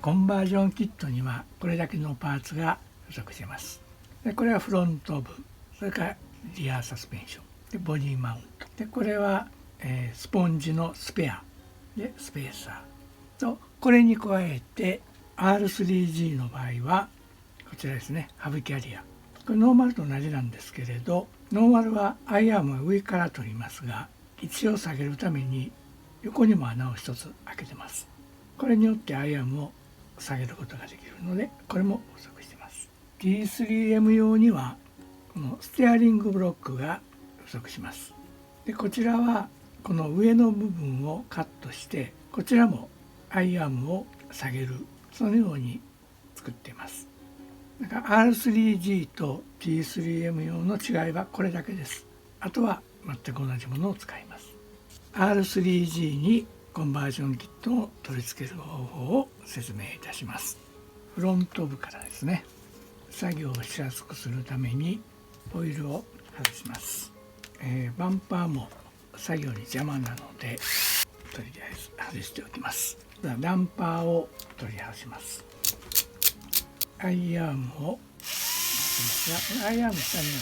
コンバージョンキットにはこれだけのパーツが付属しています。でこれはフロント部、それからリアサスペンションでボディマウントで、これは、スポンジのスペアでスペーサーと、これに加えて R3G の場合はこちらですね、ハブキャリア。これノーマルと同じなんですけれど、ノーマルはアイアームは上から取りますが、位置を下げるために横にも穴を一つ開けてます。これによってアイアームを下げることができるので、これも付属しています。 T3M 用にはこのステアリングブロックが付属します。でこちらはこの上の部分をカットして、こちらもアイアームを下げる、そのように作っています。だから R3G と T3M 用の違いはこれだけです。あとは全く同じものを使います。 R3G にコンバージョンキットを取り付ける方法を説明いたします。フロント部からですね、作業をしやすくするためにホイールを外します。バンパーも作業に邪魔なのでとりあえず外しておきます。ダンパーを取り外します。アイアームを外しますが、アイアーム下には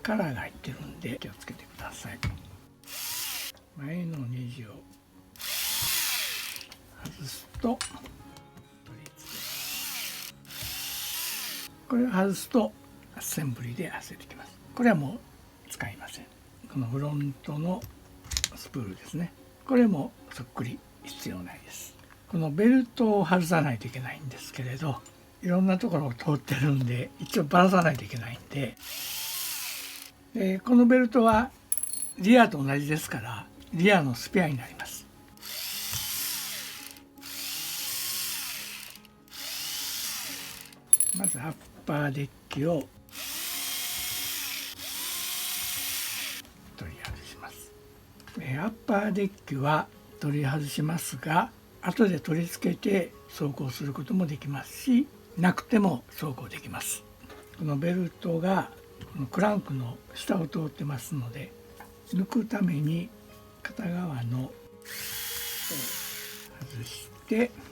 カラーが入ってるんで気をつけてください。前のネジを外すと取り付けます。これを外すとアッセンブリで外れてきます。これはもう使いません。このフロントのスプールですね、これもそっくり必要ないです。このベルトを外さないといけないんですけれど、いろんなところを通ってるんで一応ばらさないといけないんで、このベルトはリアと同じですからリアのスペアになります。まずアッパーデッキを取り外します。アッパーデッキは取り外しますが、後で取り付けて走行することもできますし、なくても走行できます。このベルトがこのクランクの下を通ってますので、抜くために片側の外してま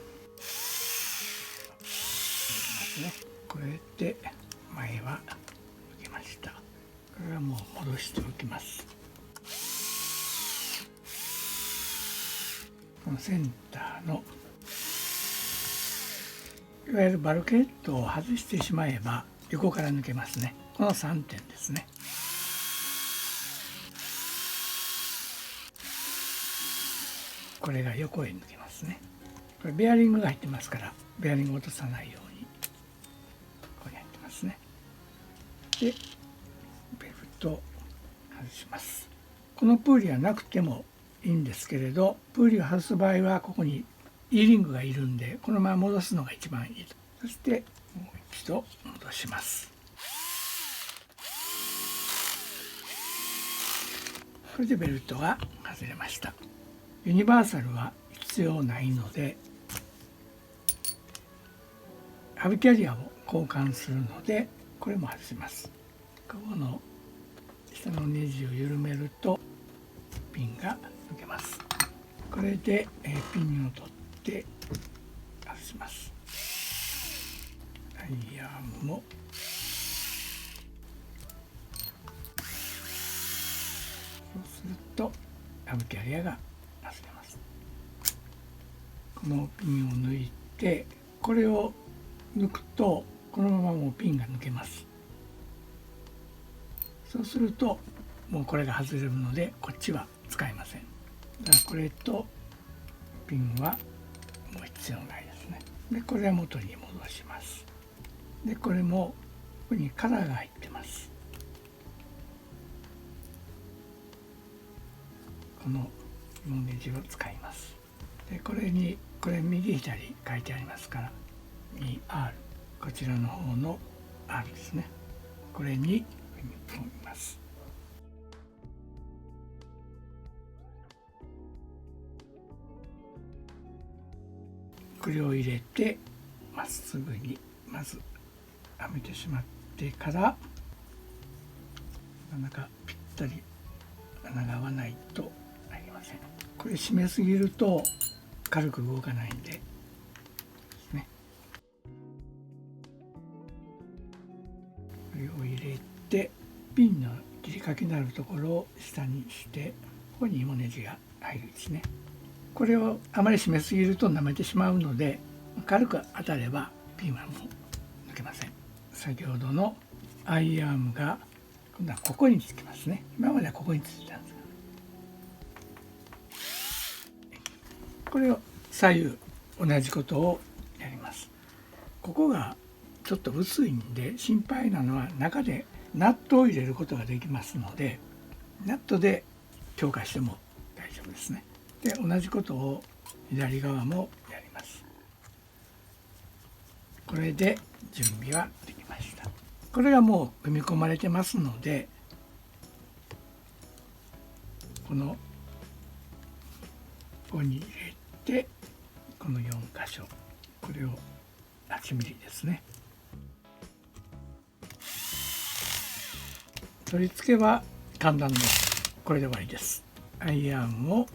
すね。これで前は抜けました。これはもう戻しておきます。このセンターのいわゆるバルクヘッドを外してしまえば横から抜けますね。この3点ですね。これが横へ抜けますね。これベアリングが入ってますから、ベアリングを落とさないようにここに入ってますね。でベルトを外します。このプーリはなくてもいいんですけれど、プーリを外す場合はここにEリングがいるんで、このまま戻すのが一番いいと。そしてもう一度戻します。これでベルトが外れました。ユニバーサルは必要ないので、ハブキャリアを交換するのでこれも外します。ここの下のネジを緩めるとピンが抜けます。これでピンを取って外します。アイアームもそうするとハブキャリアが外れます。このピンを抜いて、これを抜くとこのままもうピンが抜けます。そうするともうこれが外れるのでこっちは使えません。だからこれとピンはもう必要ないですね。でこれは元に戻します。でこれもここにカラーが入ってます。このネジを使います。でこれ右左書いてありますから、R こちらの方の R ですね。これに込みます。これを入れてまっすぐにまずはめてしまってから、なかなかぴったり穴が合わないとなりません。これ締めすぎると軽く動かないんでですね。てピンの切りかけになるところを下にして、ここに芋ネジが入るんですね。これをあまり締めすぎると舐めてしまうので、軽く当たればピンはもう抜けません。先ほどのアイアームが今度はここにつきますね。今まではここについてたんですが、これを左右同じことをやります。ここがちょっと薄いんで心配なのは、中でナットを入れることができますので、ナットで強化しても大丈夫ですね。で、同じことを左側もやります。これで準備はできました。これがもう組み込まれてますので、ここに入れて、この4箇所、これを8ミリですね。取り付けは簡単です。これで終わりです。アイアームをこ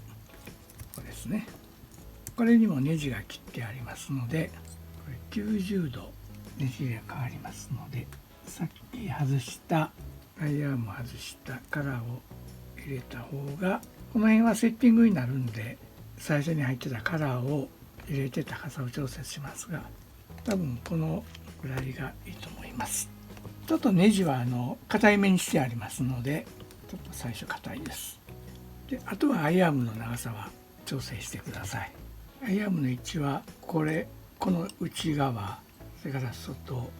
こですね。これにもネジが切ってありますので、これ90度ネジが変わりますので、さっき外したアイアームを外したカラーを入れた方が、この辺はセッティングになるんで、最初に入ってたカラーを入れて高さを調節しますが、多分このぐらいがいいと思います。ちょっとネジは硬いめにしてありますので、ちょっと最初硬いです。で、あとはアイアームの長さは調整してください。アイアームの位置はこの内側、それから外、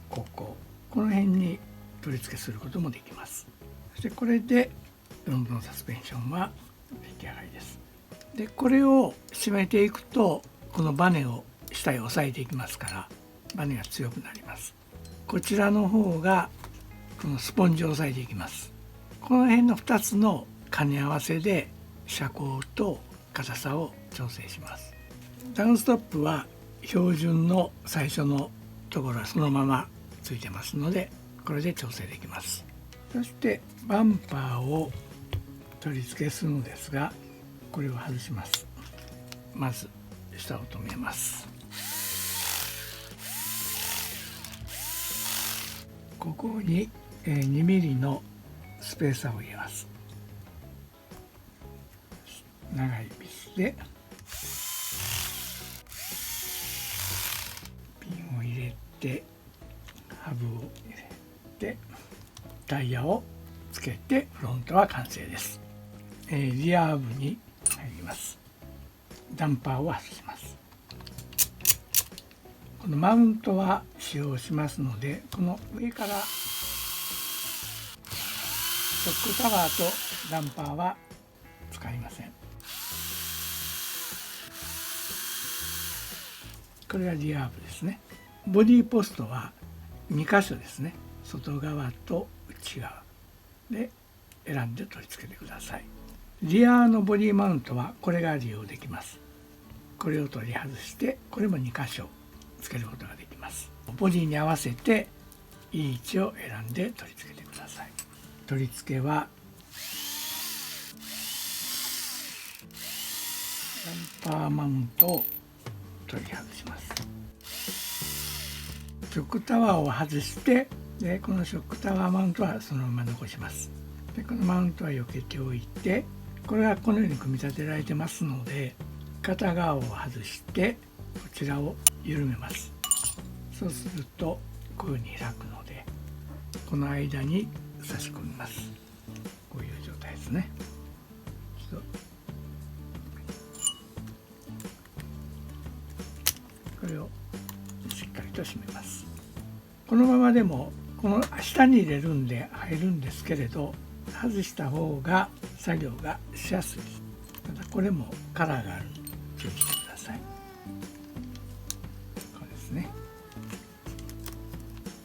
この辺に取り付けすることもできます。そしてこれでフロントのサスペンションは出来上がりです。で、これを締めていくと、このバネを下へ押さえていきますから、バネが強くなります。こちらの方がこのスポンジを押さえていきます。この辺の2つの兼ね合わせで遮光と硬さを調整します。ダウンストップは標準の最初のところはそのままついてますので、これで調整できます。そしてバンパーを取り付けするのですが、これを外します。まず下を止めます。ここに2ミリのスペーサーを入れます。長いビスでピンを入れて、ハブを入れて、タイヤをつけてフロントは完成です。リアーブに入ります。ダンパーを外します。このマウントは使用しますので、この上からショックタワーとダンパーは使いません。これがリアーブですね。ボディポストは2箇所ですね。外側と内側で選んで取り付けてください。リアのボディマウントはこれが利用できます。これを取り外して、これも2箇所つけることができます。ボディに合わせていい位置を選んで取り付けてください。取り付けはダンパーマウントを取り外します。ショックタワーを外して、でこのショックタワーマウントはそのまま残します。でこのマウントは避けておいて、これはこのように組み立てられてますので、片側を外してこちらを緩めます。そうするとこういうふうに開くので、この間に差し込みます。こういう状態ですね。これをしっかりと締めます。このままでもこの下に入れるんで入るんですけれど、外した方が作業がしやすい。ただこれもカラーがあるので注意してください。これですね。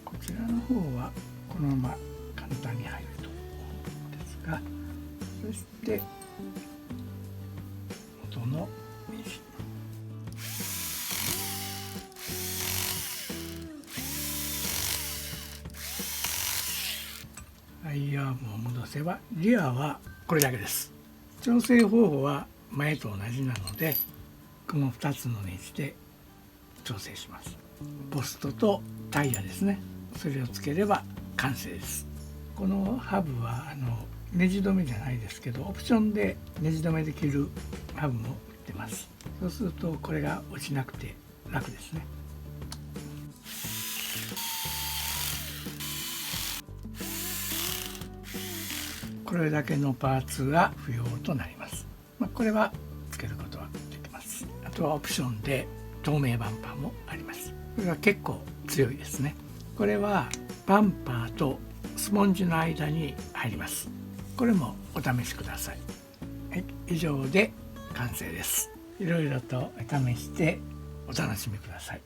こちらの方はこのまま簡単に入ると思うんですが、そして元のネジ、アイアームを戻せば、リアはこれだけです。調整方法は前と同じなので、この2つのネジで調整します。ポストとタイヤですね。それをつければ完成です。このハブはネジ止めじゃないですけど、オプションでネジ止めできるハブも売ってます。そうするとこれが落ちなくて楽ですね。これだけのパーツが不要となります。これはつけることはできます。あとはオプションで透明バンパーもあります。これは結構強いですね。これはバンパーとスポンジの間に入ります。これもお試しください。はい、以上で完成です。いろいろと試してお楽しみください。